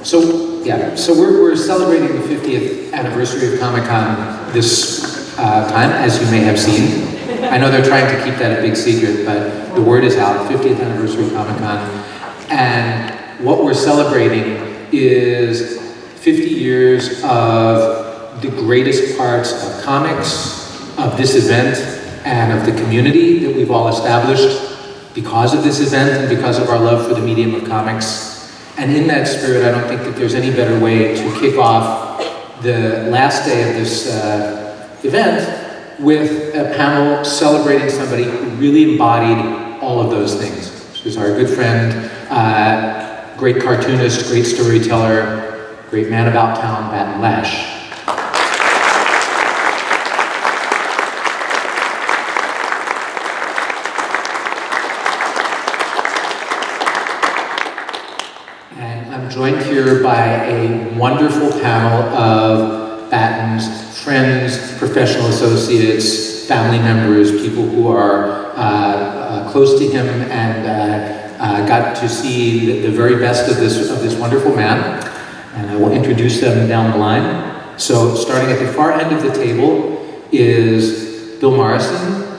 So we're celebrating the 50th anniversary of Comic-Con this time, as you may have seen. I know they're trying to keep that a big secret, but the word is out, 50th anniversary of Comic-Con. And what we're celebrating is 50 years of the greatest parts of comics, of this event, and of the community that we've all established because of this event and because of our love for the medium of comics. And in that spirit, I don't think that there's any better way to kick off the last day of this event with a panel celebrating somebody who really embodied all of those things. She's our good friend, great cartoonist, great storyteller, great man about town, Batton Lash. Joined here by a wonderful panel of Batton's friends, professional associates, family members, people who are close to him and got to see the very best of this wonderful man. And I will introduce them down the line. So starting at the far end of the table is Bill Morrison,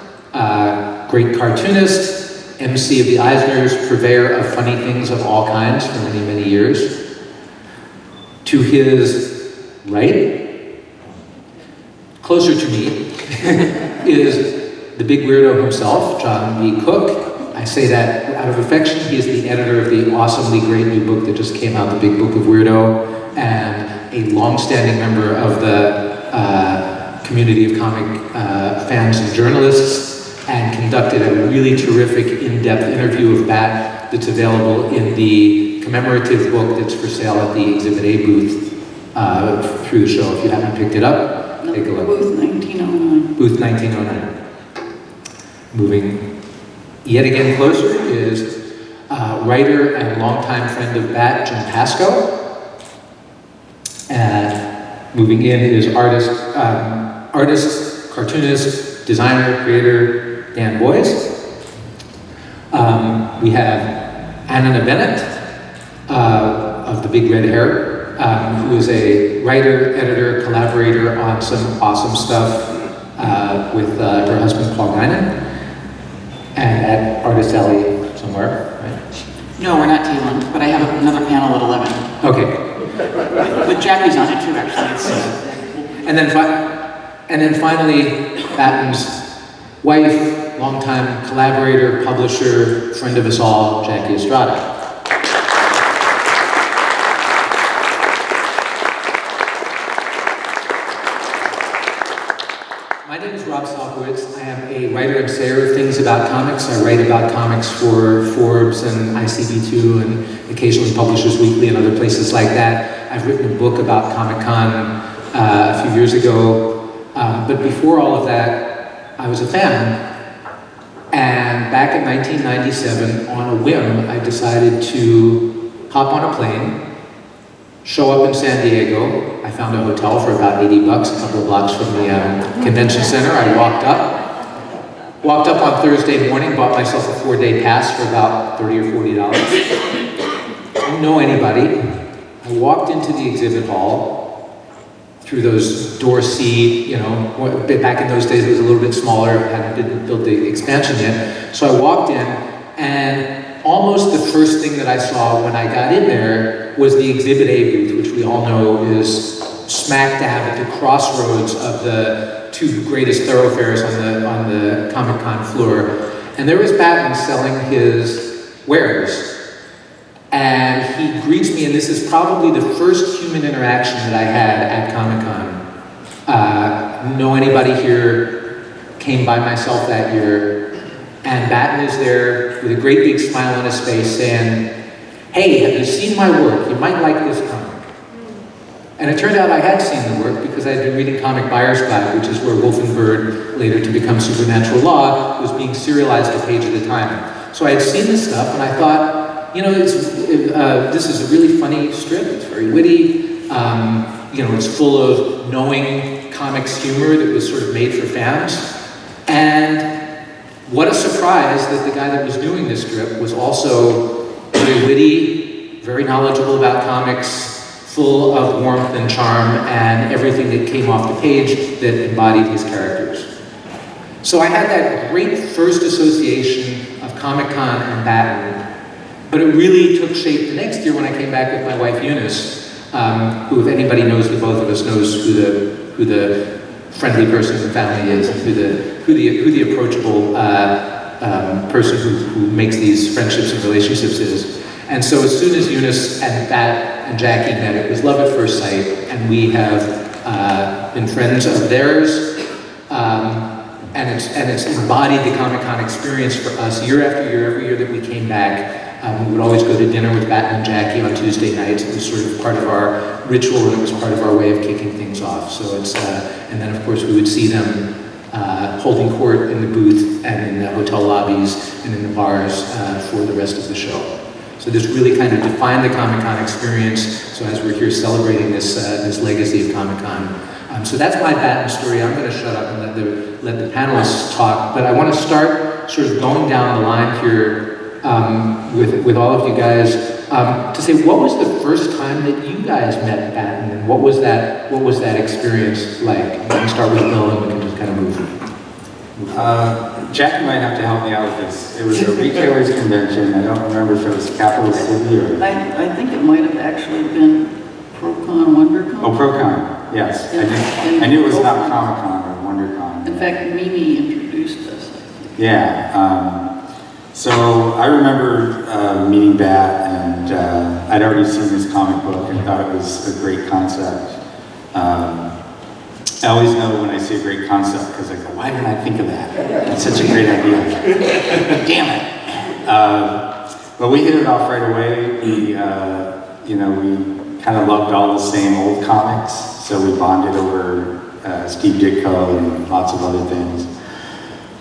great cartoonist, MC of the Eisners, purveyor of funny things of all kinds for many, many years. To his right, closer to me, is the big weirdo himself, John B. Cook. I say that out of affection. He is the editor of the awesomely great new book that just came out, The Big Book of Weirdo, and a long-standing member of the community of comic fans and journalists, and conducted a really terrific in-depth interview of Bat that's available in the commemorative book that's for sale at the Exhibit A booth through the show. If you haven't picked it up, take a look. Booth 1909. Booth 1909. Moving yet again closer is writer and longtime friend of Bat, Jim Pasco. Moving in is artist, cartoonist, designer, creator, Dan Boyes. We have Anna Bennett of the Big Red Hair, who is a writer, editor, collaborator on some awesome stuff with her husband Paul Guinan, and at Artist Alley somewhere, right? No, we're not dealing, but I have another panel at 11. Okay. But Jackie's on it too, actually. And then finally, Batton's wife, longtime collaborator, publisher, friend of us all, Jackie Estrada. My name is Rob Salkowitz. I am a writer and sayer of things about comics. I write about comics for Forbes and ICB2 and occasionally Publishers Weekly and other places like that. I've written a book about Comic-Con a few years ago. But before all of that, I was a fan. And back in 1997, on a whim, I decided to hop on a plane, show up in San Diego. I found a hotel for about $80, a couple of blocks from the convention center. I walked up on Thursday morning, bought myself a 4-day pass for about $30 or $40. Didn't know anybody. I walked into the exhibit hall through those door C, back in those days it was a little bit smaller, hadn't built the expansion yet. So I walked in, and almost the first thing that I saw when I got in there was the Exhibit A booth, which we all know is smack dab at the crossroads of the two greatest thoroughfares on the Comic-Con floor. And there was Batton selling his wares. And he greets me, and this is probably the first human interaction that I had at Comic-Con. Know anybody here, came by myself that year, and Batton is there with a great big smile on his face saying, "Hey, have you seen my work? You might like this comic." And it turned out I had seen the work because I had been reading Comic Buyer's Guide, which is where Wolf and Bird, later to become Supernatural Law, was being serialized a page at a time. So I had seen this stuff, and I thought, this is a really funny strip. It's very witty. It's full of knowing comics humor that was sort of made for fans. And what a surprise that the guy that was doing this strip was also very witty, very knowledgeable about comics, full of warmth and charm, and everything that came off the page that embodied his characters. So I had that great first association of Comic-Con and Batton, but it really took shape the next year when I came back with my wife Eunice, who, if anybody knows the both of us, knows who the friendly person in the family is, and who the approachable person who makes these friendships and relationships is. And so as soon as Eunice and Bat and Jackie met, it was love at first sight, and we have been friends of theirs, and it's embodied the Comic-Con experience for us year after year. Every year that we came back, we would always go to dinner with Batton and Jackie on Tuesday nights. It was sort of part of our ritual, and it was part of our way of kicking things off. So it's, and then of course we would see them holding court in the booth and in the hotel lobbies and in the bars for the rest of the show. So this really kind of defined the Comic-Con experience. So as we're here celebrating this legacy of Comic-Con. So that's my Batton story. I'm going to shut up and let the panelists talk. But I want to start sort of going down the line here with all of you guys to say, what was the first time that you guys met Batton, and what was that experience like? We can start with Bill, and we can just kind of move. Jackie might have to help me out with this. It was a retailers convention. I don't remember if it was Capital City or... I think it might have actually been ProCon, WonderCon. Oh, ProCon, yes. I knew it was not Comic-Con or WonderCon. In fact, Mimi introduced us, I think. Yeah. So I remember meeting Bat, and I'd already seen this comic book and thought it was a great concept. I always know when I see a great concept because I go, why didn't I think of that? It's such a great idea. Damn it. But we hit it off right away. We kind of loved all the same old comics, so we bonded over Steve Ditko and lots of other things.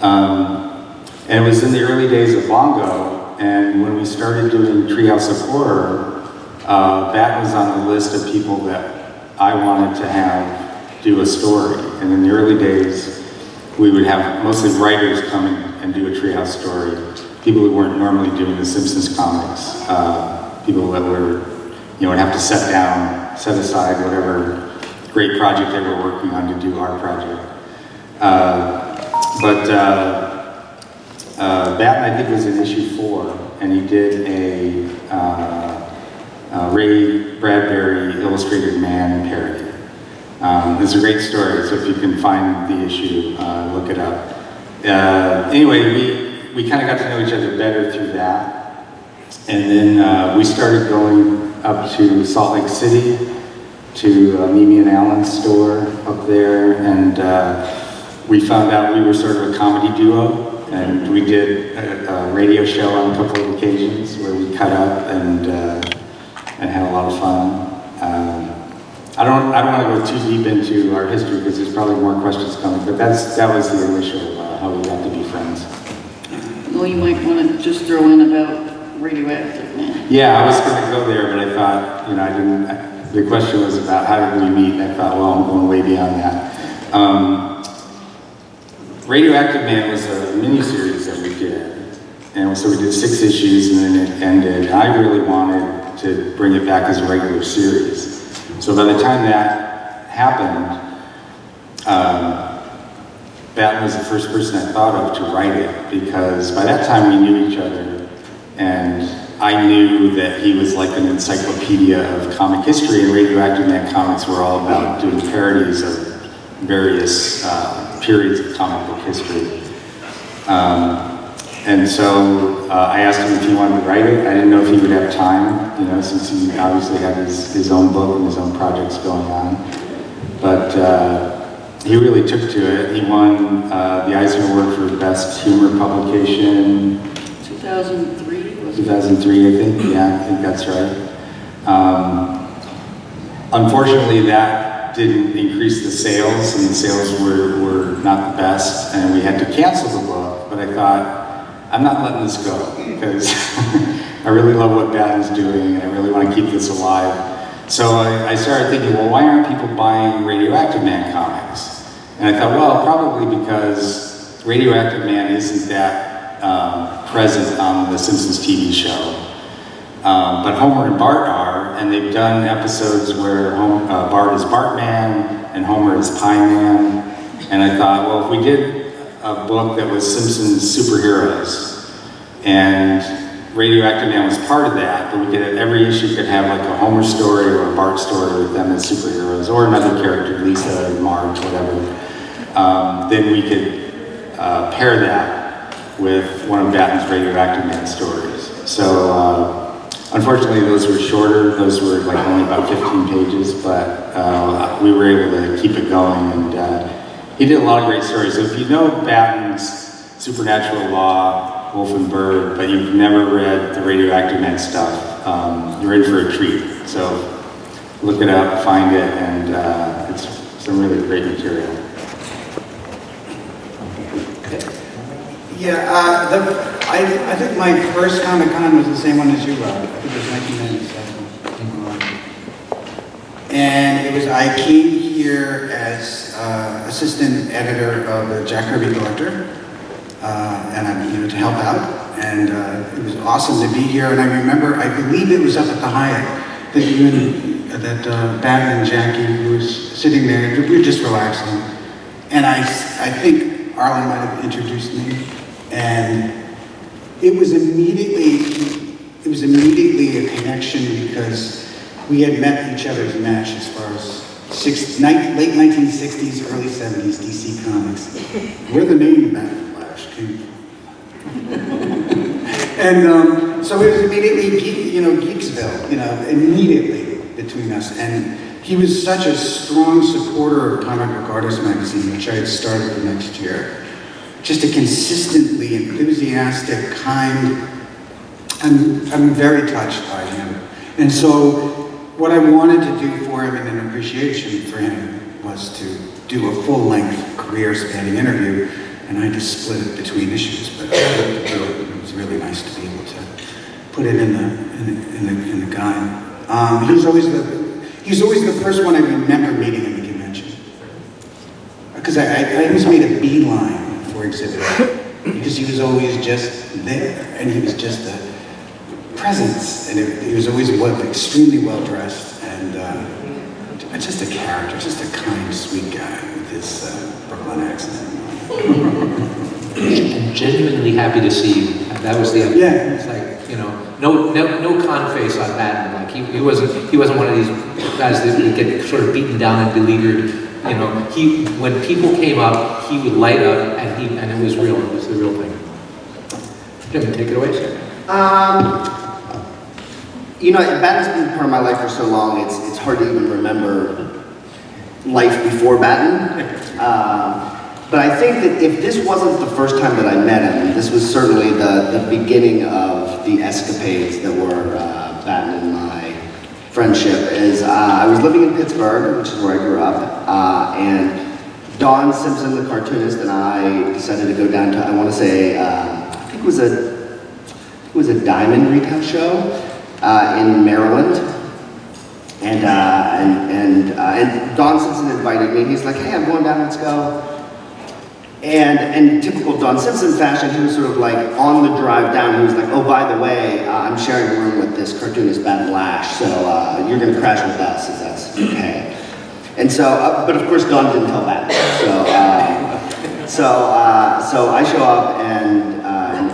And it was in the early days of Bongo, and when we started doing Treehouse of Horror, Bat was on the list of people that I wanted to have do a story. And in the early days, we would have mostly writers come and do a Treehouse story. People who weren't normally doing the Simpsons comics. People that were, would have to set aside whatever great project they were working on to do our project. Batton, I think, was in issue 4, and he did a Ray Bradbury Illustrated Man parody. It's a great story, so if you can find the issue, look it up. Anyway, we kind of got to know each other better through that. And then we started going up to Salt Lake City, to Mimi and Alan's store up there, and we found out we were sort of a comedy duo. And we did a radio show on a couple of occasions where we cut up and had a lot of fun. I don't want to go too deep into our history because there's probably more questions coming, but that was the initial how we got to be friends. Well, you might want to just throw in about Radioactive Man. Yeah, I was going to go there, but I thought, the question was about how did we meet, and I thought, well, I'm going way beyond that. Radioactive Man was a miniseries that we did, and so we did 6 issues and then it ended. I really wanted to bring it back as a regular series. So by the time that happened, Batton was the first person I thought of to write it, because by that time we knew each other, and I knew that he was like an encyclopedia of comic history, and Radioactive Man comics were all about doing parodies of various periods of comic book history. And so I asked him if he wanted to write it. I didn't know if he would have time, since he obviously had his own book and his own projects going on. But he really took to it. He won the Eisner Award for Best Humor Publication. 2003, was it? 2003, I think. Yeah, I think that's right. Unfortunately, that didn't increase the sales, and the sales were not the best, and we had to cancel the book. But I thought, I'm not letting this go, because I really love what Batton's doing, and I really want to keep this alive. So I started thinking, well, why aren't people buying Radioactive Man comics? And I thought, well, probably because Radioactive Man isn't that present on the Simpsons TV show. but Homer and Bart are, and they've done episodes where Bart is Bartman and Homer is Pie Man. And I thought, well, if we did a book that was Simpsons superheroes, and Radioactive Man was part of that, but we could, every issue could have like a Homer story or a Bart story with them as superheroes, or another character, Lisa and Marge, whatever. Then we could pair that with one of Batton's Radioactive Man stories. So unfortunately those were shorter, those were like only about 15 pages, but we were able to keep it going, and he did a lot of great stories. So if you know Batton's Supernatural Law, Wolf and Bird, but you've never read the Radioactive Man stuff, you're in for a treat. So look it up, find it, and it's some really great material. Yeah, I think my first Comic-Con was the same one as you, Rob. I think it was 1997. And it was, I came here as assistant editor of the Jack Kirby Collector, and I, to help out. And it was awesome to be here. And I remember, I believe it was up at the Hyatt that you and Batton and Jackie was sitting there. We were just relaxing, and I think Arlen might have introduced me. And it was immediately a connection because we had met each other's match as far as late 1960s, early 70s DC Comics, where the name Batton Lash came from. And so it was immediately, Geeksville, immediately between us. And he was such a strong supporter of Comic Book Artist magazine, which I had started the next year. Just a consistently enthusiastic, kind, I'm very touched by him. And so what I wanted to do for him in an appreciation for him was to do a full-length career-spanning interview, and I just split it between issues, but it was really nice to be able to put it in the guide. He was always the first one I remember meeting in the convention. Because I always made a beeline for exhibit, because he was always just there, and he was just a presence, and he was always extremely well dressed, and just a character, just a kind, sweet guy with his Brooklyn accent. I'm genuinely happy to see you. That was the other Yeah. thing. It's like, no con face on Batton. Like he wasn't one of these guys that would get sort of beaten down and beleaguered. When people came up, he would light up, and it was real. It was the real thing. Jim, take it away, sir. Batton's been part of my life for so long, it's hard to even remember life before Batton. But I think that if this wasn't the first time that I met him, this was certainly the beginning of the escapades that were Batton and my friendship. I was living in Pittsburgh, which is where I grew up, and Don Simpson, the cartoonist, and I decided to go down to, I want to say, I think it was a diamond retail show in Maryland, and Don Simpson invited me. He's like, "Hey, I'm going down. Let's go." And in typical Don Simpson fashion, he was sort of like on the drive down. He was like, "Oh, by the way, I'm sharing a room with this cartoonist Batton Lash, so you're going to crash with us, if that's okay." And so, but of course, Don didn't tell Batton. So I show up and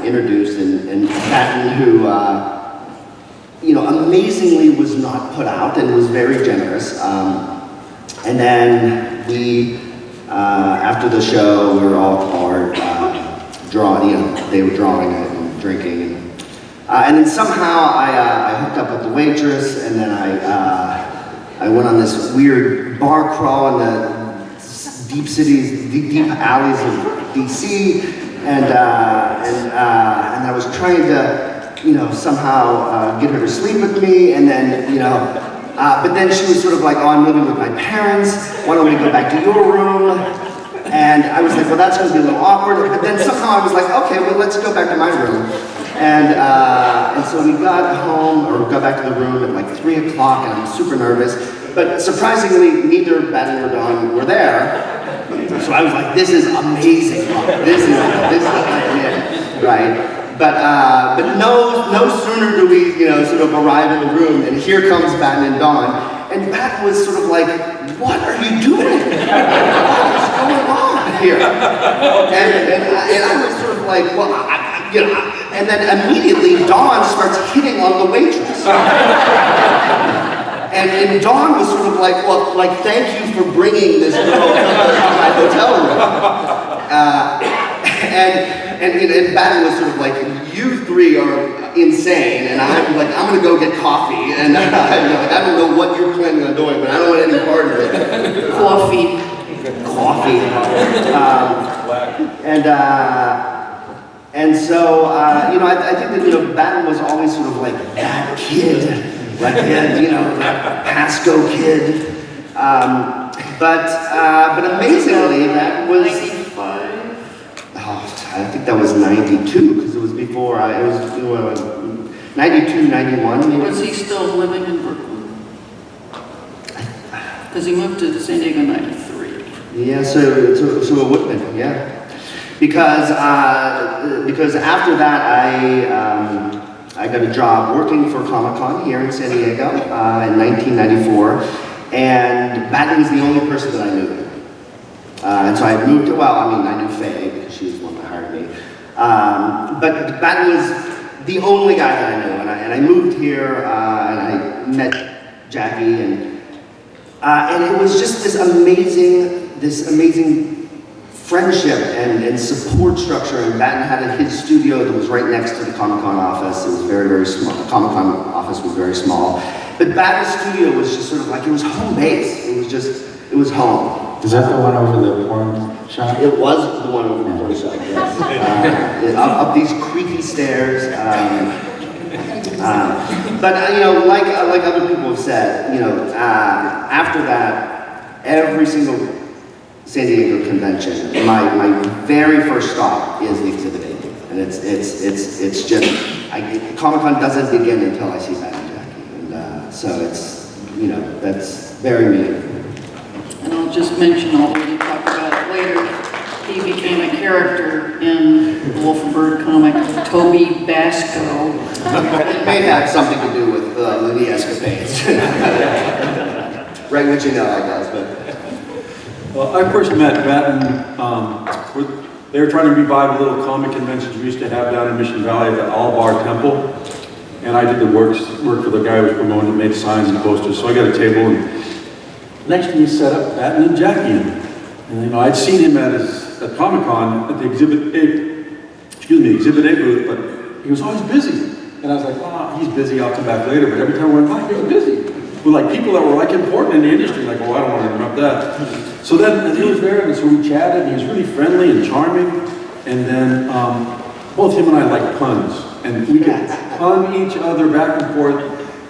introduced, and Batton, who amazingly was not put out and was very generous. And then after the show, we were all drawing. They were drawing and drinking, and then somehow I hooked up with the waitress, and then I went on this weird bar crawl in the deep alleys of DC, and I was trying to, somehow get her to sleep with me, and then, but then she was sort of like, "Oh, I'm living with my parents. Why don't we go back to your room?" And I was like, "Well, that's going to be a little awkward." But then somehow I was like, "Okay, well, let's go back to my room." And so we got back to the room at like 3 o'clock, and I'm super nervous. But surprisingly, neither Batton or Don were there. So I was like, "This is amazing. This is it, right?" But no sooner sooner do we, sort of arrive in the room, and here comes Batton and Dawn, and Batton was sort of like, "What are you doing? What is going on here?" And I was sort of like, "Well, and then immediately Dawn starts hitting on the waitress. And Dawn was sort of like, "Well, like, thank you for bringing this girl to my hotel room." And Batton was sort of like, "You three are insane," and I'm like, "I'm gonna go get coffee," and I don't know what you're planning on doing, but I don't want any part of it. Coffee. Coffee. And so, I think that, Batton was always sort of like that kid, like that, Pasco kid. But amazingly, that was 95. Oh, I think that was 92, because it was before it was 92, 91 maybe. Was he still living in Brooklyn? Because he moved to San Diego in 93. Yeah, so it would have been, yeah. Because after that, I got a job working for Comic-Con here in San Diego in 1994, and Batton was the only person that I knew. And so I moved, I knew Faye, because she was the one that hired me. But Batton was the only guy that I knew, and I moved here, and I met Jackie, and it was just this amazing friendship and support structure. And Batton had his studio that was right next to the Comic-Con office. It was very, very small. The Comic-Con office was very small. But Batton's studio was just sort of like, it was home base. It was home. Is that the one over the porn shop? It was the one over the porn shop, yes. Up these creaky stairs. But like other people have said, after that, every single San Diego convention, my very first stop is the exhibit A, and it's just Comic-Con doesn't begin until I see Batton and Jackie, and so it's that's very meaningful. And I'll just mention, although we'll talk about it later, he became a character in the Wolf and Bird comic, Toby Basco. It may have something to do with the escapades. Right, which I guess, but. Well, I first met Batton, they were trying to revive a little comic conventions we used to have down in Mission Valley at the Albar Temple. And I did the work for the guy who was promoting, made signs and posters. So I got a table, and next to me set up Batton and Jackie. And I'd seen him at Comic-Con at the Exhibit A booth, but he was always busy. And I was like, he's busy, I'll come back later. But every time I went by, he was busy. With like people that were like important in the industry, like, I don't want to interrupt that. So then he was there, and so we chatted, and he was really friendly and charming. And then both him and I liked puns. And we could pun each other back and forth.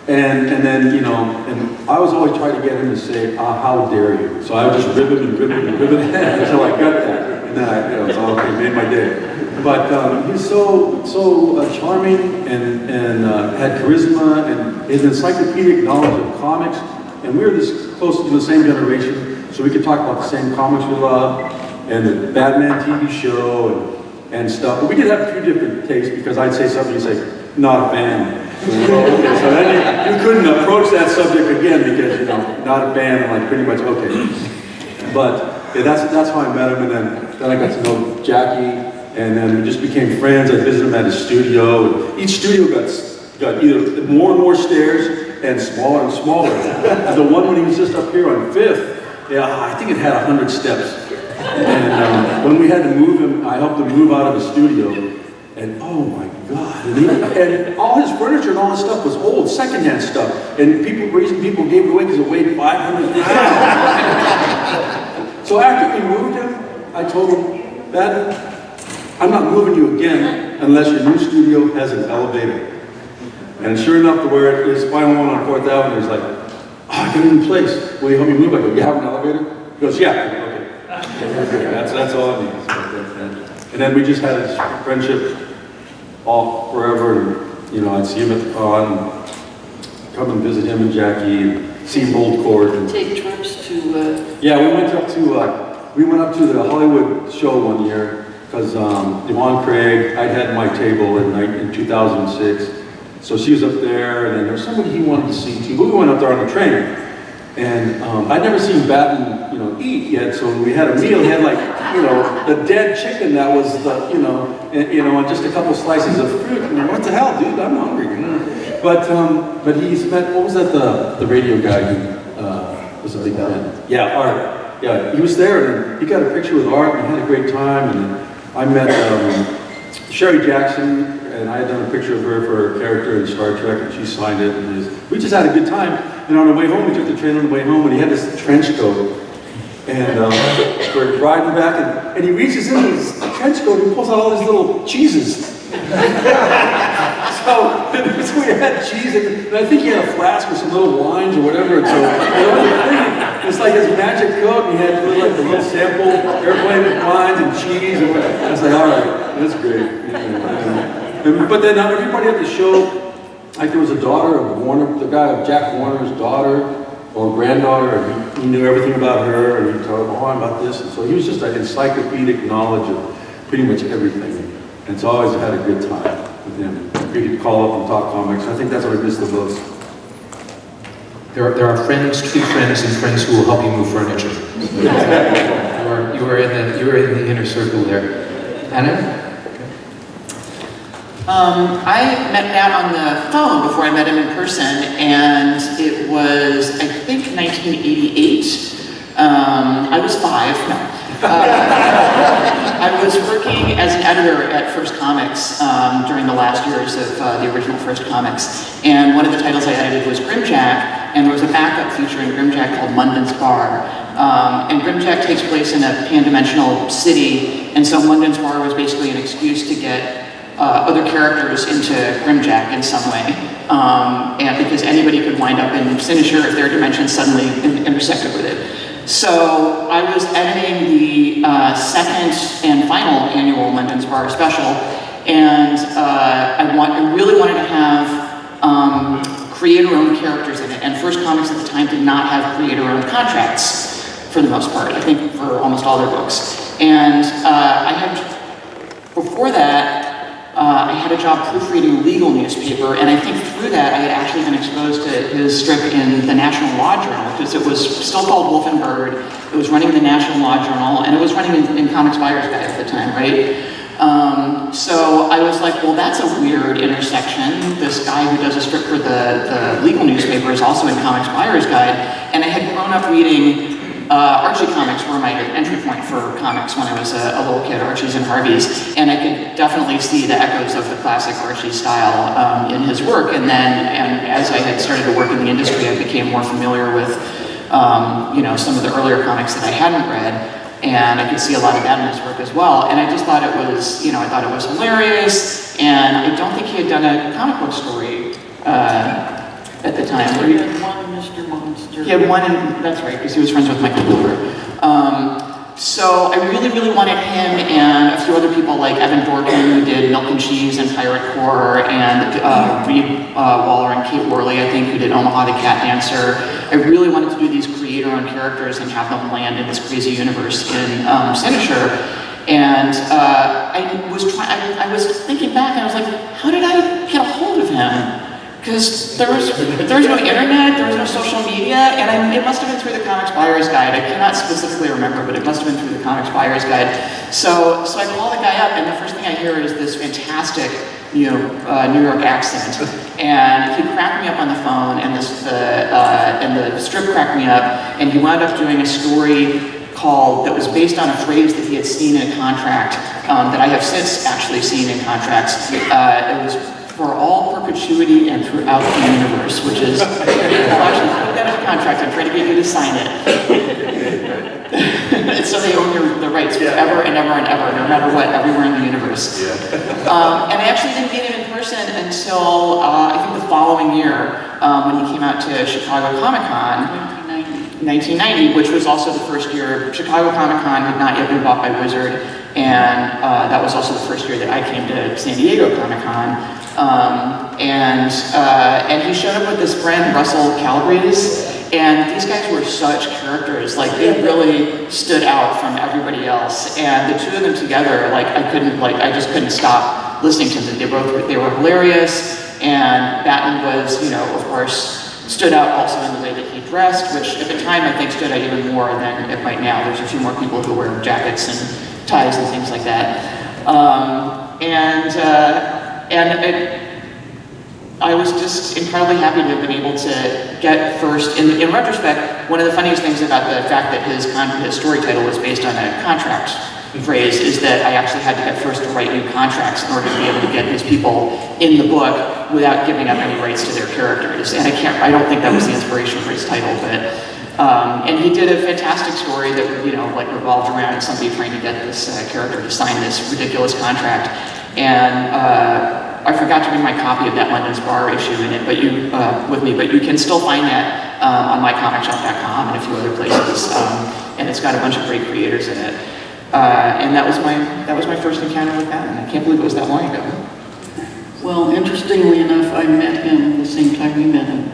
And then, and I was always trying to get him to say, how dare you? So I would just rib him until I got that. And then it made my day. But he's so charming and had charisma and his encyclopedic knowledge of comics. And we were this close to the same generation, so we could talk about the same comics we love and the Batman TV show and stuff. But we did have a few different takes, because I'd say something, he'd say, not a fan. So then you couldn't approach that subject again, because not a fan, and like pretty much okay. But yeah, that's how I met him, and then I got to know Jackie, and then we just became friends. I visited him at his studio, and each studio got either more and more stairs and smaller and smaller. The one when he was just up here on 5th, I think it had 100 steps. And when we had to move him, I helped him move out of the studio. And oh my God, and all his furniture and all his stuff was old, secondhand stuff. And reason people gave it away because it weighed 500 pounds. So after we moved him, I told him, Batton, I'm not moving you again unless your new studio has an elevator. And sure enough, to where his final one on 4th Avenue, he's like, I got a new place. Will you help me move? I go, you have an elevator? He goes, yeah. Okay. That's all I need. And then we just had this friendship all forever. And, I'd see him at the con, come and visit him and Jackie, and see him hold court. And Take trips to... Yeah, we went up to the Hollywood show one year, because Yvonne Craig, I'd had my table in 2006. So she was up there, and then there was somebody he wanted to see too. But we went up there on the train, and I'd never seen Batton, eat yet. So when we had a meal, he had like, the dead chicken that was the, and just a couple slices of fruit. I mean, what the hell, dude? I'm hungry. But he's met. What was that? The radio guy who was a big fan. Yeah, Art. Yeah, he was there, and he got a picture with Art, and we had a great time. And I met Sherry Jackson. And I had done a picture of her for her character in Star Trek, and she signed it. And we just had a good time. And on the way home, we took the train on the way home, and he had this trench coat. And we're riding back, and he reaches into his trench coat and he pulls out all these little cheeses. So we had cheese, and I think he had a flask with some little wines or whatever. And so it's like his magic coat, and he had the little sample airplane wines and cheese. And I was like, all right, that's great. But then everybody at the show, like there was a daughter of Warner, the guy of Jack Warner's daughter or granddaughter, and he knew everything about her, and he told him, about this. And so he was just an encyclopedic knowledge of pretty much everything. And so I always had a good time with him. We could call up and talk comics. I think that's what I miss the most. There are friends, true friends, and friends who will help you move furniture. you are in the inner circle there. Anna? I met Matt on the phone before I met him in person, and it was, I think, 1988. I was 5, no. I was working as an editor at First Comics during the last years of the original First Comics, and one of the titles I edited was Grimjack, and there was a backup featuring Grimjack called Munden's Bar. And Grimjack takes place in a pan-dimensional city, and so Munden's Bar was basically an excuse to get other characters into Grimjack in some way, and because anybody could wind up in Sinisher if their dimension suddenly intersected with it. So I was editing the second and final annual Munden's Bar special, and I really wanted to have creator-owned characters in it, and First Comics at the time did not have creator-owned contracts for the most part, I think for almost all their books. And before that, I had a job proofreading a legal newspaper, and I think through that I had actually been exposed to his strip in the National Law Journal, because it was still called Wolf and Bird. It was running in the National Law Journal, and it was running in Comics Buyer's Guide at the time, right? So I was like, well, that's a weird intersection. This guy who does a strip for the legal newspaper is also in Comics Buyer's Guide, and I had grown up reading Archie comics were my entry point for comics when I was a little kid, Archies and Harveys, and I could definitely see the echoes of the classic Archie style in his work. And as I had started to work in the industry, I became more familiar with some of the earlier comics that I hadn't read, and I could see a lot of that in his work as well. And I just thought it was, I thought it was hilarious, and I don't think he had done a comic book story at the time. He had one Mr. Monster. He had one, that's right, because he was friends with Michael Cooper. So I really, really wanted him and a few other people like Evan Dorkin, who did Milk and Cheese and Pirate Corps, and Reed Waller and Kate Worley, I think, who did Omaha the Cat Dancer. I really wanted to do these creator-owned characters and have them land in this crazy universe in Sinisher. And I was thinking back, and I was like, how did I get a hold of him? Because there was no internet, there was no social media, and it must have been through the Comics Buyer's Guide. I cannot specifically remember, but it must have been through the Comics Buyer's Guide. So I call the guy up, and the first thing I hear is this fantastic, New York accent, and he cracked me up on the phone, and the strip cracked me up, and he wound up doing a story that was based on a phrase that he had seen in a contract that I have since actually seen in contracts. It was for all perpetuity and throughout the universe, which is, I'll actually put that in a contract and try to get you to sign it. So they own the rights forever and ever and ever, no matter what, everywhere in the universe. And I actually didn't meet him in person until, I think the following year, when he came out to Chicago Comic-Con. 1990, which was also the first year Chicago Comic-Con had not yet been bought by Wizard, and that was also the first year that I came to San Diego Comic-Con. And he showed up with his friend Russell Calabrese, and these guys were such characters. Like, they really stood out from everybody else, and the two of them together, I just couldn't stop listening to them. They were hilarious. And Batton was, you know, of course, stood out also in the way that he dressed, which at the time I think stood out even more than it might now. There's a few more people who wear jackets and ties and things like that. I was just incredibly happy to have been able to get first. In retrospect, one of the funniest things about the fact that his story title was based on a contract phrase is that I actually had to get first to write new contracts in order to be able to get his people in the book without giving up any rights to their characters. And I don't think that was the inspiration for his title, but, and he did a fantastic story that, you know, like revolved around somebody trying to get this character to sign this ridiculous contract. And I forgot to bring my copy of that London's Bar issue in it, but with me, but you can still find that on mycomicshop.com and a few other places. And it's got a bunch of great creators in it. And that was my first encounter with Batton. I can't believe it was that long ago. Well, interestingly enough, I met him the same time you met him.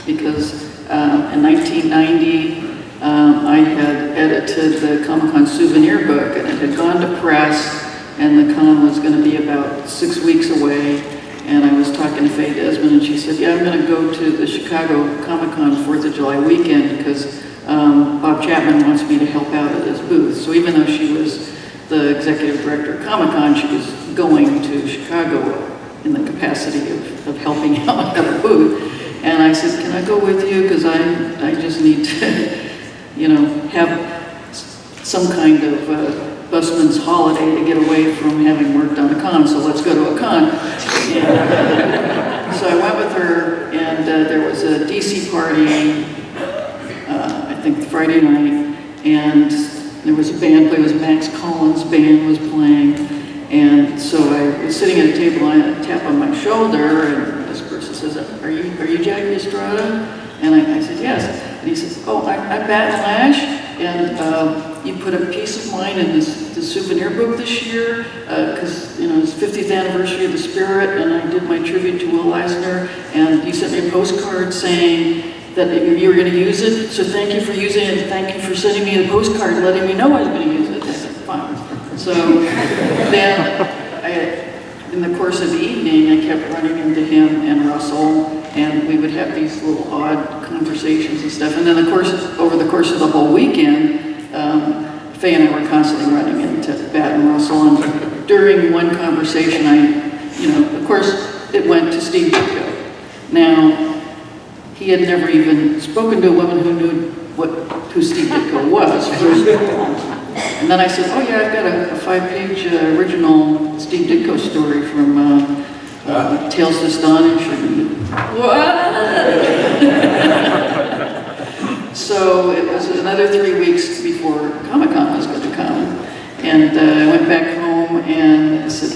Because in 1990, I had edited the Comic-Con souvenir book, and it had gone to press, and the con was going to be about 6 weeks away. And I was talking to Faye Desmond, and she said, yeah, I'm going to go to the Chicago Comic-Con 4th of July weekend because Bob Chapman wants me to help out at his booth. So even though she was the executive director of Comic-Con, she was going to Chicago in the capacity of helping out at a booth. And I said, can I go with you? Because I just need to, you know, have some kind of busman's holiday to get away from having worked on a con, so let's go to a con. And, so I went with her, and there was a DC party, I think Friday night, and there was a band play, it was Max Collins' band was playing, and so I was sitting at a table, and I had a tap on my shoulder, and this person says, are you Jackie Estrada? And I said, yes. And he says, oh, I'm Batton Lash, and you put a piece of mine in the souvenir book this year, because, you know, it's 50th anniversary of the Spirit, and I did my tribute to Will Eisner, and you sent me a postcard saying that you were going to use it, so thank you for using it, and thank you for sending me the postcard and letting me know I was going to use it. I said, fine. So then, in the course of the evening, I kept running into him and Russell, and we would have these little odd conversations and stuff. And then, over the course of the whole weekend, Faye and I were constantly running into Batton and Russell. And during one conversation, of course, it went to Steve Ditko. Now, he had never even spoken to a woman who knew who Steve Ditko was, first of all. And then I said, oh yeah, I've got a 5-page original Steve Ditko story from Tales to Astonish. What? So it was another 3 weeks before Comic-Con was going to come. And I went back home and I said,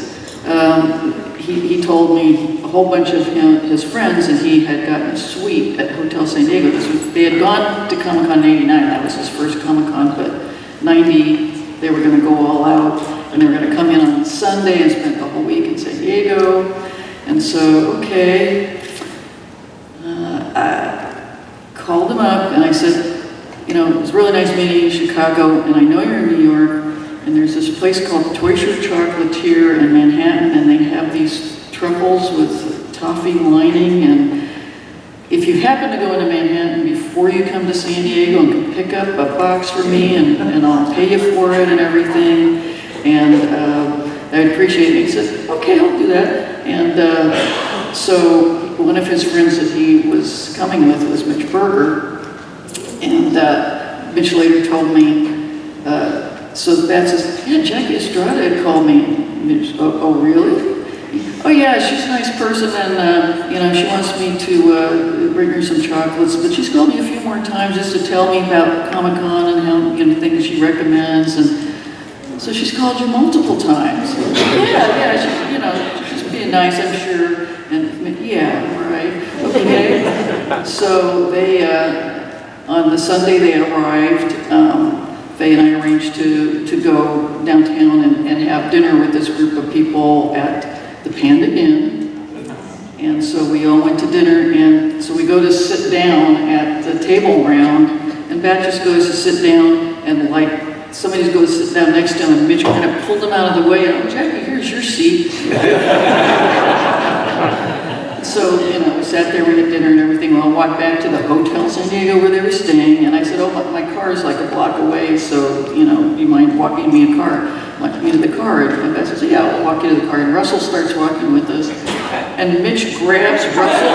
he told me a whole bunch of his friends, and he had gotten a suite at Hotel San Diego. They had gone to Comic-Con in '89, that was his first Comic-Con, but 90, they were going to go all out, and they were going to come in on Sunday and spend the whole week in San Diego. And so, okay, I called him up, and I said, you know, it was really nice meeting you in Chicago, and I know you're in New York, and there's this place called Toysher Chocolatier in Manhattan, and they have these truffles with toffee lining, and if you happen to go into Manhattan before you come to San Diego and can pick up a box for me, and I'll pay you for it and everything, and I'd appreciate it. He said, okay, I'll do that. And so one of his friends that he was coming with was Mitch Berger, and Mitch later told me, so Bat says, yeah, Jackie Estrada had called me. Mitch, oh, really? Oh yeah, she's a nice person, and you know, she wants me to bring her some chocolates, but she's called me a few more times just to tell me about Comic-Con and how, you know, things she recommends, and so she's called you multiple times. Yeah, she's, you know, she's being nice, I'm sure, and yeah, right, okay. So they, on the Sunday they arrived, Faye and I arranged to go downtown and have dinner with this group of people at the Panda Inn, and so we all went to dinner, and so we go to sit down at the table round, and Bat just goes to sit down, and like somebody's going to sit down next to him, and Mitch kind of pulled him out of the way, and Jackie, here's your seat. So, we sat there, we had dinner and everything. Well, I walked back to the Hotel San Diego where they were staying, and I said, oh, my car is like a block away, so, do you mind walking me a car? Walked me to the car, and my guy says, yeah, I'll walk you to the car. And Russell starts walking with us, and Mitch grabs Russell,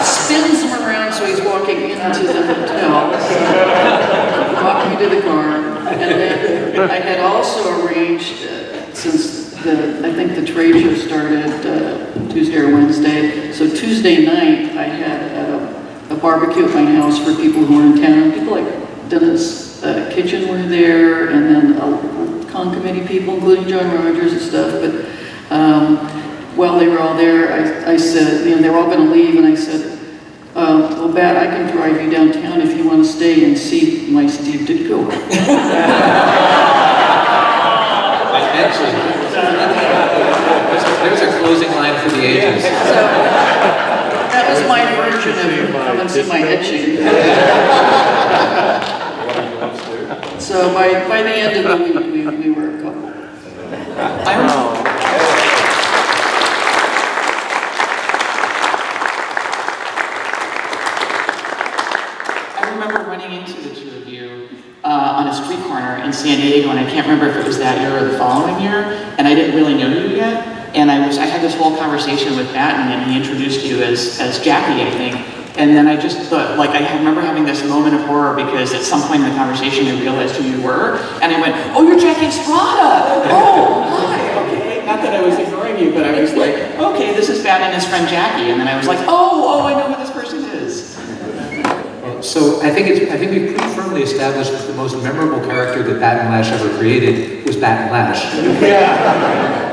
spins him around so he's walking into the hotel. So, walked me to the car, and then I had also arranged, since I think the trade show started Tuesday or Wednesday. So Tuesday night, I had a barbecue at my house for people who were in town. People like Dennis Kitchen were there, and then con committee people, including John Rogers and stuff. But while they were all there, I said, they were all going to leave, and I said, well, Bat, I can drive you downtown if you want to stay and see my Steve Ditko. There's a closing line for the ages. So, that was my version of come and see my etching. So by the end of the week, we were a couple. I remember running into the two of you on a street corner in San Diego, and I can't remember if it was that year or the following year, and I didn't really know you yet. And I had this whole conversation with Batton, and he introduced you as Jackie, I think. And then I just thought, I remember having this moment of horror because at some point in the conversation I realized who you were, and I went, oh, you're Jackie Estrada! Oh, hi, okay. Not that I was ignoring you, but I was like, okay, this is Batton and his friend Jackie. And then I was like, oh, I know who this person is. So I think we've pretty firmly established that the most memorable character that Batton Lash ever created was Batton Lash.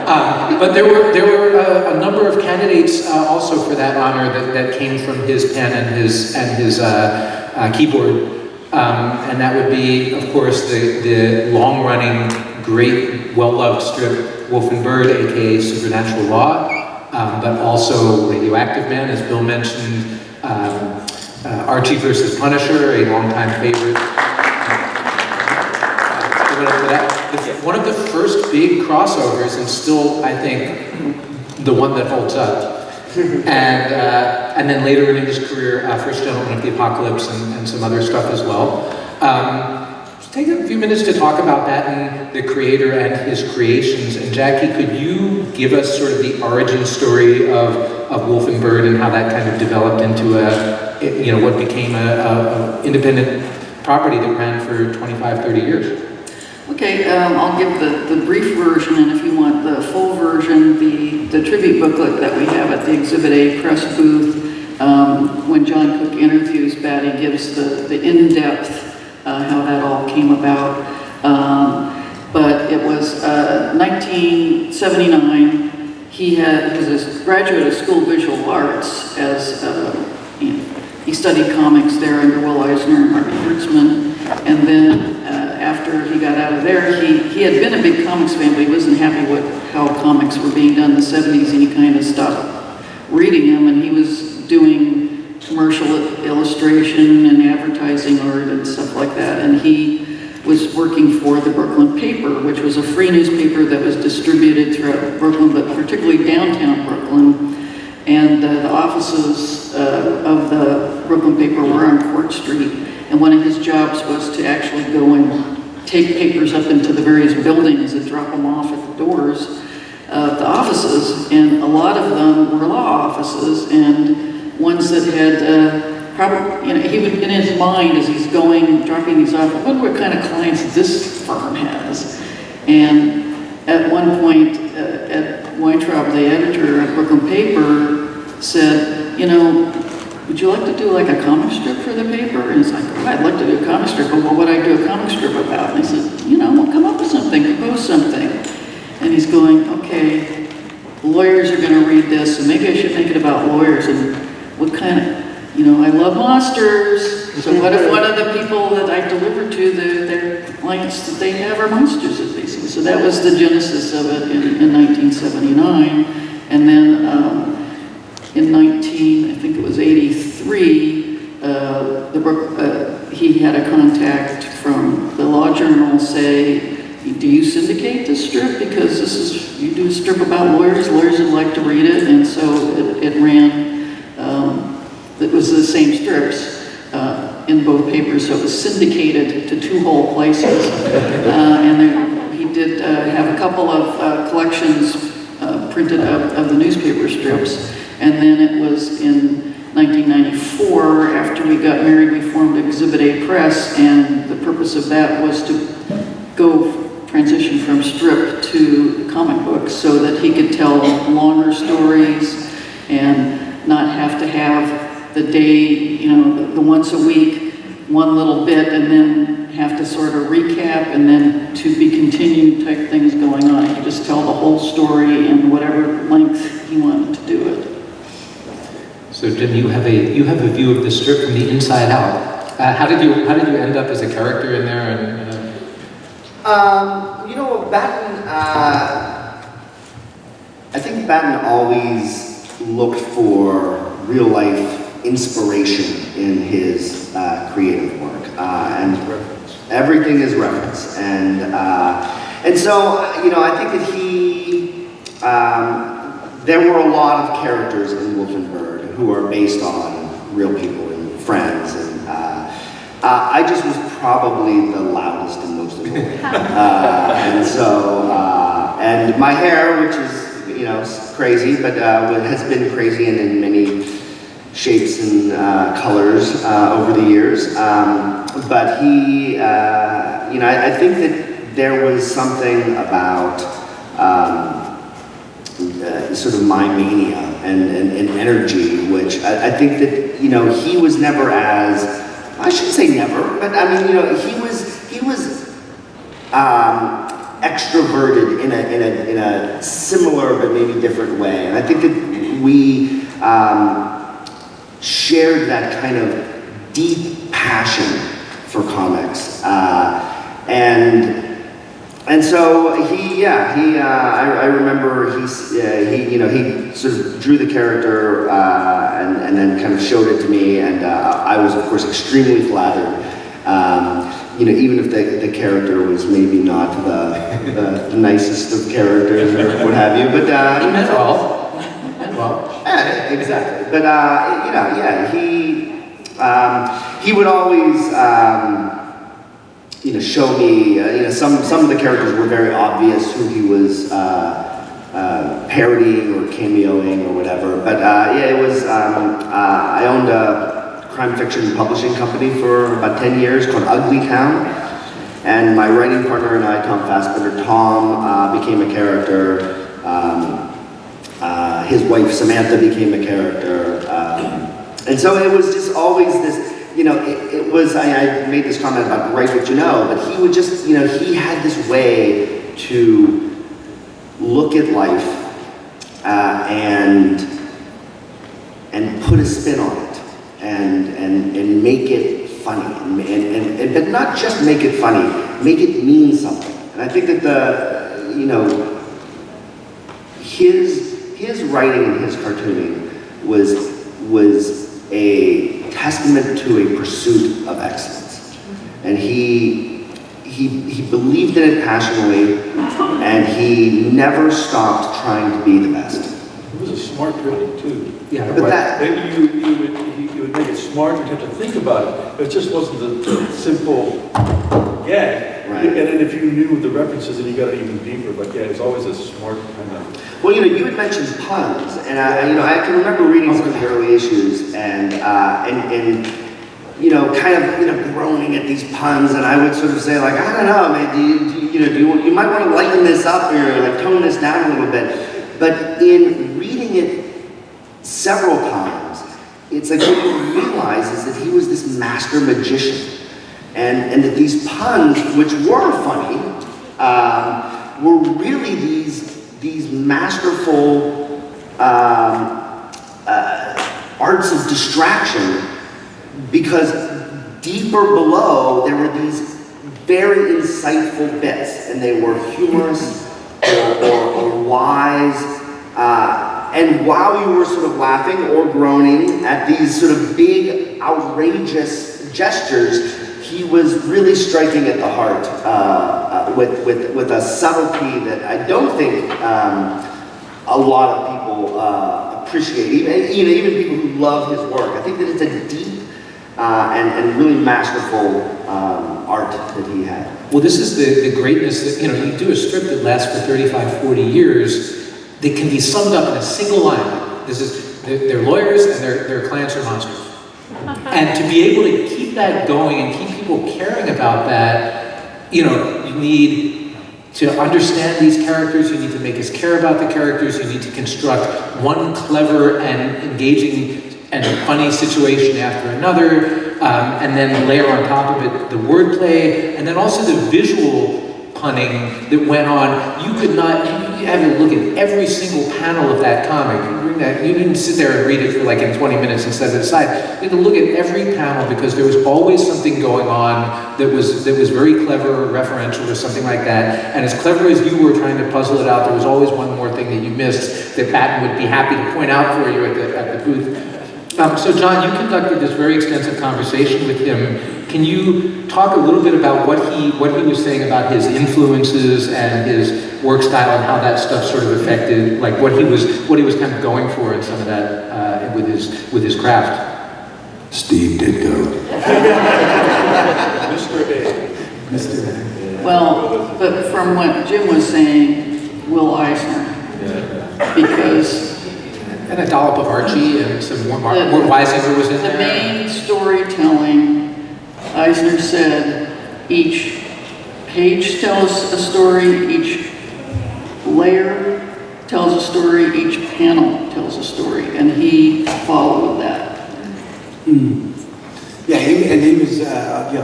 But there were a number of candidates also for that honor that came from his pen and his keyboard, and that would be, of course, the long-running, great, well-loved strip Wolf and Bird, aka Supernatural Law, but also Radioactive Man, as Bill mentioned. Archie versus Punisher, a longtime favorite. One of the first big crossovers, and still, I think, the one that holds up. And then later in his career, First Gentleman of the Apocalypse and some other stuff as well. Just take a few minutes to talk about Batton, the creator, and his creations. And Jackie, could you give us sort of the origin story of Wolf and Bird and how that kind of developed into what became a independent property that ran for 25, 30 years? Okay, I'll give the brief version, and if you want the full version, the tribute booklet that we have at the Exhibit A press booth, when John Cook interviews Batty, gives the in-depth how that all came about. But it was 1979. He was a graduate of School of Visual Arts as he studied comics there under Will Eisner and Marty Kurtzman, and then after he got out of there, he had been a big comics fan, but he wasn't happy with how comics were being done in the 70s, and he kind of stopped reading them, and he was doing commercial illustration and advertising art and stuff like that, and he was working for the Brooklyn Paper, which was a free newspaper that was distributed throughout Brooklyn, but particularly downtown Brooklyn. And the offices of the Brooklyn Paper were on Court Street. And one of his jobs was to actually go and take papers up into the various buildings and drop them off at the doors of the offices. And a lot of them were law offices, and ones that had probably, he would, in his mind, as he's dropping these off, I wonder what kind of clients this firm has. And at one point, at Weintraub, the editor of Brooklyn Paper, said, would you like to do like a comic strip for the paper? And he's like, oh, I'd like to do a comic strip, but what would I do a comic strip about? And he said, well, come up with something, compose something. And he's going, okay, lawyers are going to read this, so maybe I should make it about lawyers, and what kind of, I love monsters, so what if one of the people that I deliver to, their clients that they have are monsters that they see? So that was the genesis of it in 1979, and then in 1983, he had a contact from the law journal say, do you syndicate this strip? Because you do a strip about lawyers would like to read it, and so it ran, it was the same strips in both papers, so it was syndicated to 2 whole places. And then he did have a couple of collections printed of the newspaper strips, and then it was in 1994, after we got married, we formed Exhibit A Press, and the purpose of that was to transition from strip to comic books so that he could tell longer stories and not have to have the day, the once a week, one little bit, and then have to sort of recap and then to be continued type things going on. He could just tell the whole story in whatever length he wanted to do it. So Jim, you have a view of the strip from the inside out. How did you end up as a character in there? Batton, I think Batton always looked for real life inspiration in his creative work, and everything is reference. And so, I think that there were a lot of characters in Wolf and Bird who are based on real people and friends, and I just was probably the loudest and most annoying. And my hair, which is, crazy, but has been crazy and in many shapes and colors over the years. But he, I think that there was something about sort of my mania and energy, which I think that, he was never as, I shouldn't say never, but I mean, he was extroverted in a similar but maybe different way. And I think that we shared that kind of deep passion for comics. And so I remember he sort of drew the character and then kind of showed it to me, and I was of course extremely flattered. Even if the character was maybe not the nicest of characters or what have you, but He meant well. yeah, exactly. But he would always. Show me, some of the characters were very obvious who he was parodying or cameoing or whatever. But it was, I owned a crime fiction publishing company for about 10 years called Ugly Town. And my writing partner and I, Tom Fassbender, became a character. His wife Samantha became a character. And so it was just always this, it was, I made this comment about write what you know, but he would just, he had this way to look at life and put a spin on it and make it funny, but not just make it funny, make it mean something. And I think that his writing and his cartooning was a testament to a pursuit of excellence. And he believed in it passionately, and he never stopped trying to be the best. He was a smart critic too. Yeah, But that, Maybe you would make it smart, you'd have to think about it. It just wasn't the simple gag. Right. And then if you knew the references, then you got even deeper. But yeah, it's always a smart kind of. well, you had mentioned puns, and I can remember reading some of the early issues and kind of groaning at these puns, and I would sort of say like, I don't know, man, you might want to lighten this up or like tone this down a little bit. But in reading it several times, it's like what you realize is that he was this master magician, and that these puns, which were funny, were really these masterful arts of distraction, because deeper below there were these very insightful bits, and they were humorous or wise. And while you were sort of laughing or groaning at these sort of big, outrageous gestures, he was really striking at the heart with a subtlety that I don't think a lot of people appreciate, even people who love his work. I think that it's a deep and really masterful art that he had. Well, this is the greatness that, you do a strip that lasts for 35, 40 years that can be summed up in a single line. This is, they're lawyers and their clients are monsters. And to be able to keep that going and keep people caring about that, you need to understand these characters, you need to make us care about the characters, you need to construct one clever and engaging and funny situation after another, and then layer on top of it the wordplay, and then also the visual punning that went on. You could not, you had to look at every single panel of that comic. You didn't sit there and read it for like in 20 minutes and set it aside. You had to look at every panel because there was always something going on that was very clever or referential or something like that. And as clever as you were trying to puzzle it out, there was always one more thing that you missed that Batton would be happy to point out for you at the booth. So John, you conducted this very extensive conversation with him. Can you talk a little bit about what he was saying about his influences and his work style and how that stuff sort of affected, like what he was kind of going for in some of that with his craft? Steve Ditko. Mr. A. Well, but from what Jim was saying, Will Eisner, because And a dollop of Archie and some more Weisinger was in the there. main storytelling, Eisner said, each page tells a story, each layer tells a story, each panel tells a story, and he followed that. Yeah, he was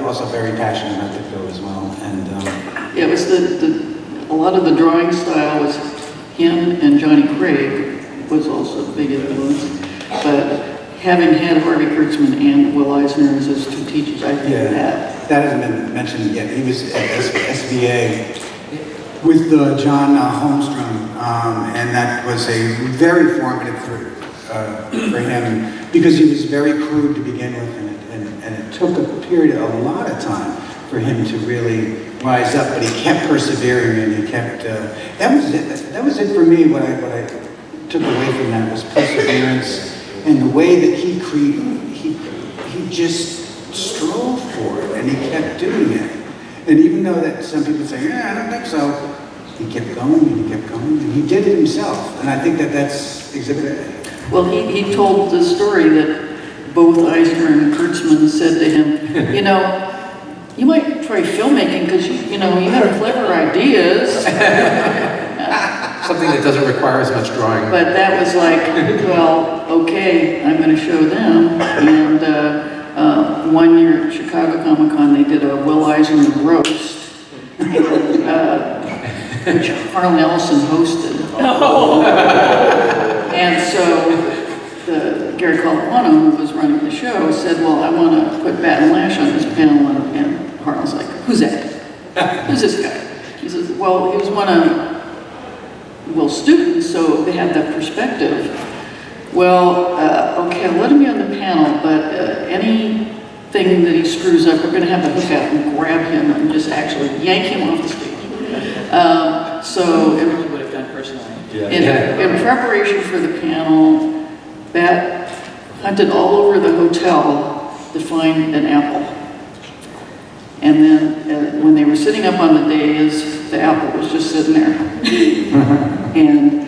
also very passionate about Ditko as well. And Yeah, it was a lot of the drawing style was him, and Johnny Craig was also a big influence. But having had Harvey Kurtzman and Will Eisner as his two teachers, I think that hasn't been mentioned yet. He was at SVA with John Holmstrom, and that was a very formative for him because he was very crude to begin with, and it took a lot of time for him to really rise up. But he kept persevering, and he kept. That was it for me. What I took away from that was perseverance and the way that he just strove for it, and he kept doing it. And even though that some people say, I don't think so, he kept going and he kept going, and he did it himself. And I think that's Exhibit A. Well, he told the story that both Eisner and Kurtzman said to him, you might try filmmaking because you have clever ideas. Something that doesn't require as much drawing. But that was like, well, okay, I'm going to show them. And one year at Chicago Comic Con, they did a Will Eisner roast, which Harlan Ellison hosted. And so Gary Colapano, who was running the show, said, well, I want to put Batton Lash on this panel. And Harlan's like, who's that? Who's this guy? He says, well, he was one of Will's students, so they had that perspective. Well, okay, I'll let him be on the panel, but anything that he screws up, we're going to have to hook out and grab him and just actually yank him off the stage. So It would have done personally. in preparation for the panel, Bat hunted all over the hotel to find an apple. And then when they were sitting up on the dais, the apple was just sitting there. And,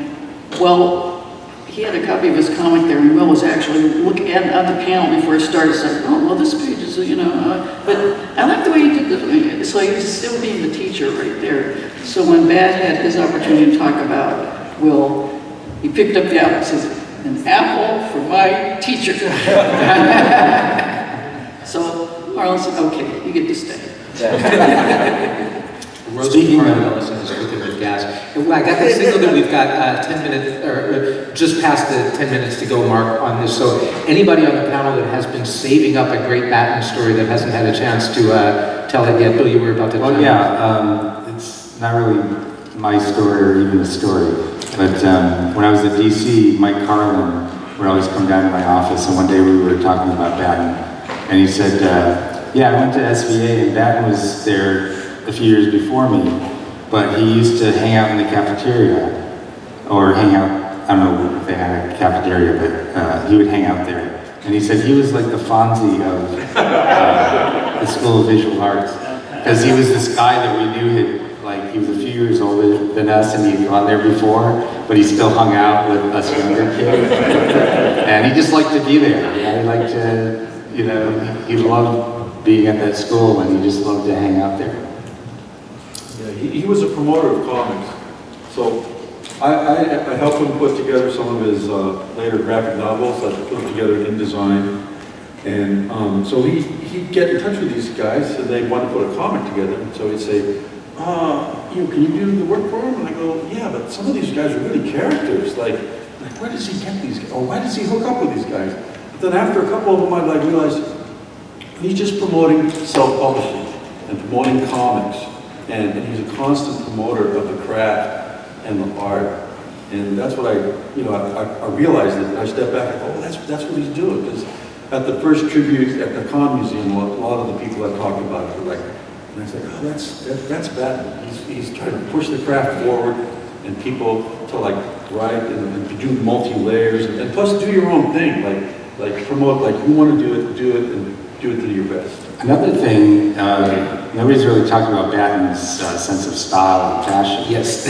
well, he had a copy of his comic there, and Will was actually looking at the panel before it started, saying, oh, well, this page is, but I like the way you did this. So he was still being the teacher right there. So when Bat had his opportunity to talk about Will, he picked up the apple and says, an apple for my teacher. So Harlan said, okay, you get to stay. Roasting Harlan Ellison is cooking with gas. I got the signal that we've got 10 minutes, or just past the 10 minutes to go mark on this. So anybody on the panel that has been saving up a great Batton story that hasn't had a chance to tell it yet, Bill, you were about to tell it. Well, yeah, it's not really my story or even a story. But when I was at DC, Mike Carlin would always come down to my office, and one day we were talking about Batton, and he said, yeah, I went to SVA and Batton was there a few years before me, but he used to hang out in the cafeteria, or hang out, I don't know if they had a cafeteria, but he would hang out there. And he said he was like the Fonzie of the School of Visual Arts, because he was this guy that we knew he was a few years older than us, and he'd gone there before, but he still hung out with us younger kids. And he just liked to be there. He liked to, he loved being at that school, and he just loved to hang out there. Yeah, he was a promoter of comics. So I helped him put together some of his later graphic novels that I put together in InDesign. And so he'd get in touch with these guys, and they wanted to put a comic together. And so he'd say, can you do the work for him? And I go, yeah, but some of these guys are really characters. Like where does he get these guys? Or why does he hook up with these guys? But then after a couple of them, I realized he's just promoting self-publishing and promoting comics. And he's a constant promoter of the craft and the art. And that's what I realized that I stepped back and go, oh, that's what he's doing. Because at the first tribute at the Con Museum, a lot of the people that talked about it were like, and I said, oh, that's Batton. He's trying to push the craft forward and people to write and to do multi-layers and plus do your own thing, like promote, you want to do it and do it to your best. Another thing, nobody's really talking about Batton's sense of style and fashion. Yes.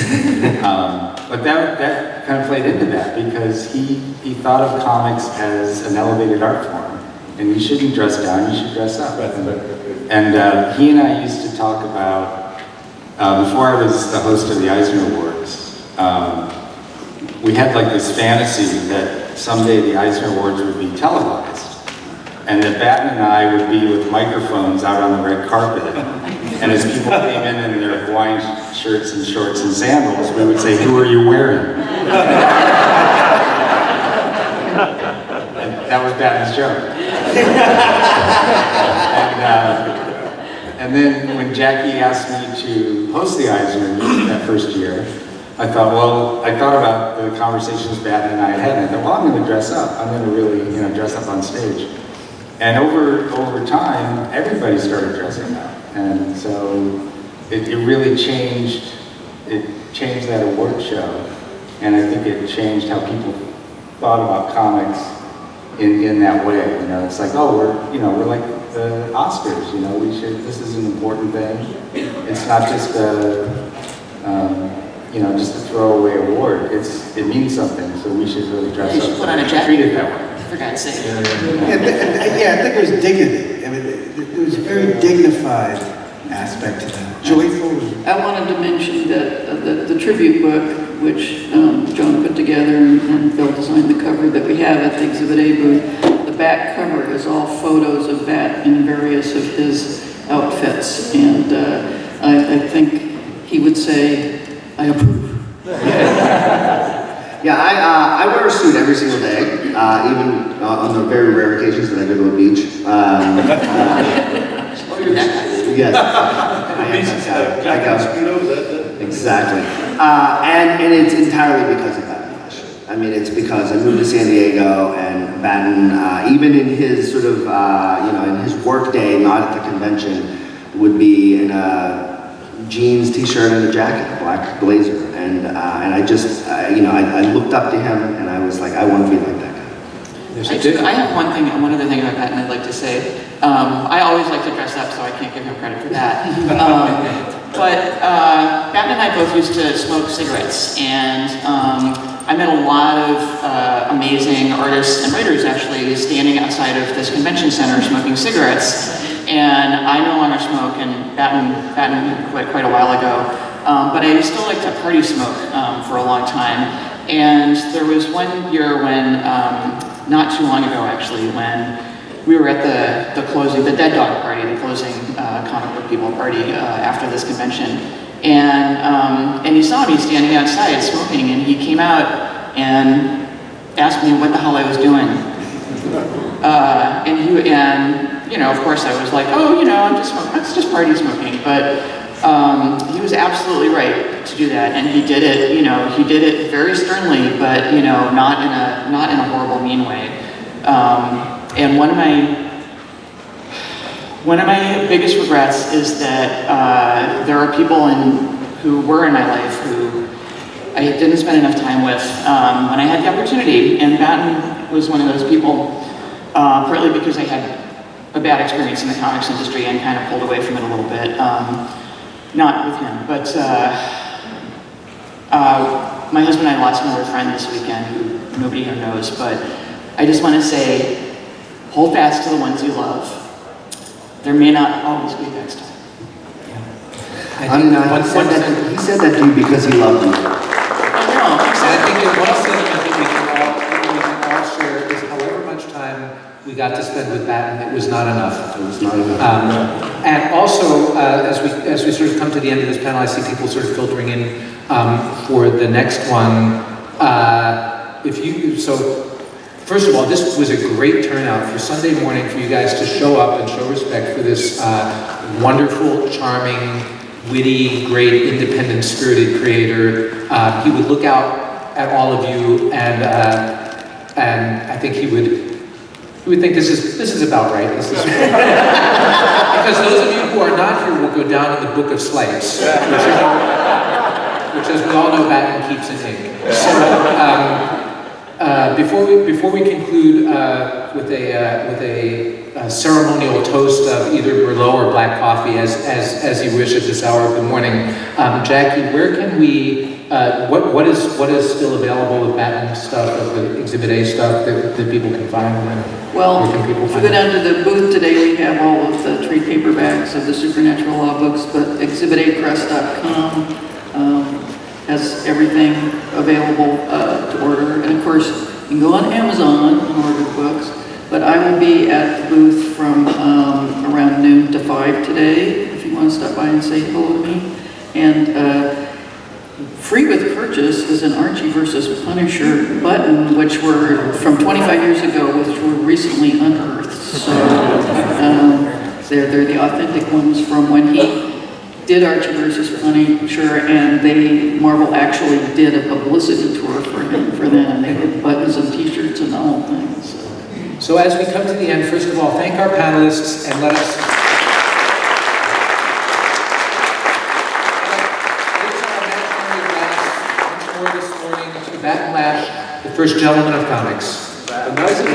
But that kind of played into that because he thought of comics as an elevated art form. And you shouldn't dress down, you should dress up. And he and I used to talk about, before I was the host of the Eisner Awards, we had this fantasy that someday the Eisner Awards would be televised. And that Batton and I would be with microphones out on the red carpet. And as people came in their Hawaiian shirts and shorts and sandals, we would say, "Who are you wearing?" And that was Batton's joke. And then when Jackie asked me to host the Eisner that first year, I thought about the conversations Batton and I had, and I thought, well, I'm going to dress up. I'm going to really, dress up on stage. And over time, everybody started dressing up, and so it really changed. It changed that award show, and I think it changed how people thought about comics in that way. It's like, oh, we're like the Oscars. This is an important thing. It's not just just a throwaway award. It means something, so we should really dress up. You should put on a jacket. Treat it that way. For God's sake. I think there's dignity. I mean, there was a very dignified aspect to that. Joyful. I wanted to mention that the tribute book, which John put together and Bill designed the cover that we have at the Exhibit A booth, the back cover is all photos of Bat in various of his outfits. And I think he would say, I approve. Yeah, I wear a suit every single day, even on the very rare occasions that I go to a beach. Oh, you're that guy. Yes, I am. Exactly. And it's entirely because of Batton Lash. I mean, it's because I moved to San Diego, and Batton, even in his sort of, in his work day, not at the convention, would be in a jeans, t-shirt, and a jacket, a black blazer. And I just, I looked up to him, and I was like, I want to be like that guy. I have one other thing about Batton I'd like to say. I always like to dress up, so I can't give him credit for that. But Batton and I both used to smoke cigarettes, and I met a lot of amazing artists and writers actually standing outside of this convention center smoking cigarettes. And I no longer smoke, and Batton quit quite a while ago. But I still like to party smoke for a long time. And there was one year when, not too long ago actually, when we were at the closing, the Dead Dog party, the closing comic book people party after this convention. And he saw me standing outside smoking, and he came out and asked me what the hell I was doing. Of course I was like, oh, I'm just smoking, it's just party smoking. But he was absolutely right to do that, and he did it. He did it very sternly, but not in a horrible, mean way. And one of One of my biggest regrets is that there are people who were in my life who I didn't spend enough time with when I had the opportunity, and Batton was one of those people, partly because I had a bad experience in the comics industry and kind of pulled away from it a little bit. Not with him, but my husband and I lost another friend this weekend who nobody here knows, but I just want to say, hold fast to the ones you love. There may not always be next time. I I'm think not, one he said that to you because he loved you. I know. And I think that one sentiment that we can all share is however much time we got to spend with Batton, it was not enough. It was not enough. And also, as we sort of come to the end of this panel, I see people sort of filtering in for the next one. First of all, this was a great turnout for Sunday morning for you guys to show up and show respect for this wonderful, charming, witty, great, independent, spirited creator. He would look out at all of you, and I think he would think this is about right. This is because those of you who are not here will go down in the book of slights, which as we all know, Batton keeps in ink. So before we conclude with a ceremonial toast of either Merlot or black coffee, as you wish at this hour of the morning, Jackie, where can we? What is still available with Batton stuff, of the Exhibit A stuff that people can find? Well, where can people if you find go down to the booth today, we have all of the trade paperbacks of the Supernatural Law books, but exhibitapress.com has everything available to order. And of course, you can go on Amazon and order books, but I will be at the booth from around noon to 5 today, if you want to stop by and say hello to me. And free with purchase is an Archie versus Punisher button, which were from 25 years ago, which were recently unearthed. So they're the authentic ones from when he did Archie versus Punisher, and Marvel actually did a publicity tour for him for them, and they did buttons and T-shirts and the whole thing. So as we come to the end, first of all, thank our panelists and let us. This morning to Batton Lash, the first gentleman of comics. Nice and